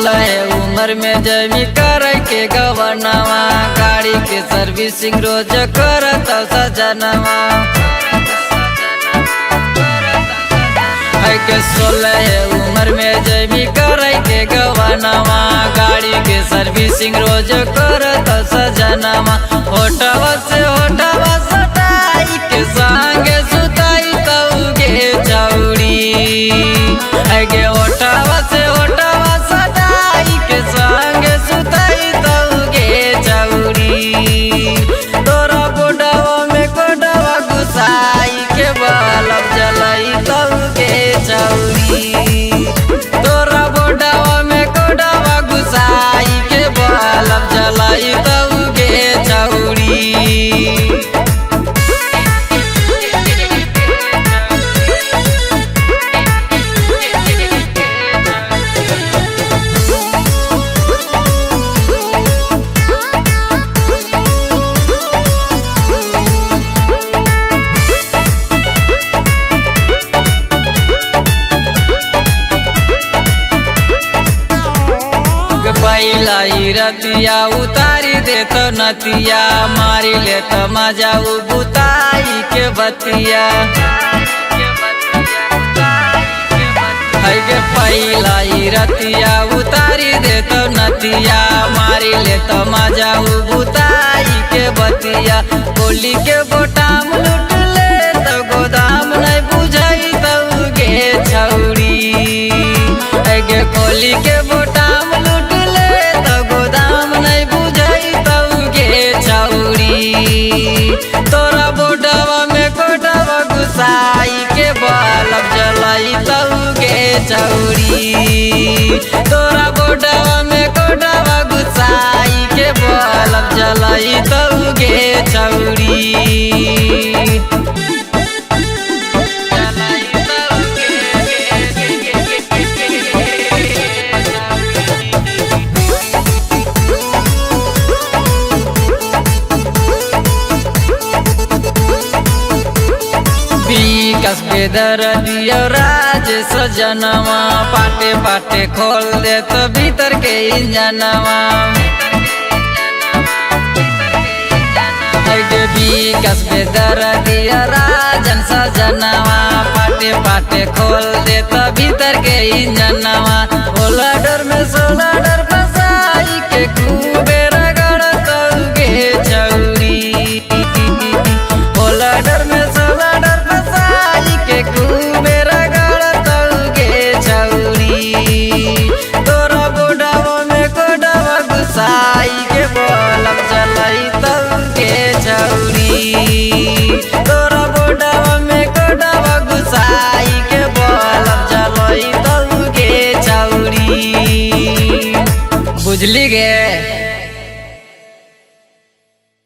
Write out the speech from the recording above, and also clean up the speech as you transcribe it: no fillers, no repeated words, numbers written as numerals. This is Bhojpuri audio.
16 उम्र में जमी कर के गवनवा, गाड़ी के सर्विसिंग रोज करत सजनवा। के 16 उम्र में जमी कर के गवनवा, गाड़ी के सर्विसिंग रोज करत सजनवा। होटवा से होटवा सटाई के संगे सुताई तौगे चौड़ी, के होटवा से होटवा सटाई के संगे सुताई तौगे चौड़ी। तोरा बोडवा में कोडवा घुसाई के बलब जलाई तौगे चौड़ी। तोरा बोडवा में कोडवा घुसाई के बलब जलाई तौगे चौड़ी। पहिला रतिया उतारी दे तो नतिया, मारी ले तो मजा बुताई के बतिया। के पहिला रतिया उतारी दे तो नतिया, मारी ले तो मजा बुताई के बतिया। गोली के बोटाम लुट ले तो गोदाम नहीं बुझाई तौगे छौड़ी, के गोली के बोटाम लुट तोरा बोडवा में कोडवा घुसाई के बलब जलाई तौगे चौड़ी। तोरा बोडवा में कोडवा घुसाई के बलब जलाई तौगे चौड़ी। कसबे दर्दिया राज सजनवा, पाटे पाटे खोल दे तो भीतर के इंजनवा। कसबे दर्दिया राजन सजनवा, पाटे पाटे खोल दे तो भीतर के इंजनवा। होला डर में सोला डर फसाई के खूबे रगड़ तौगे चौड़ी। होला डर में सोला डर के खूबे रगड़ तौगे चौड़ी। तोरा बोडवा में कोडवा घुसाई के बलब जलाई तौगे चौड़ी। तोरा बोडवा में कोडवा घुसाई के बलब जलाई तौगे चौड़ी। बुझली गे।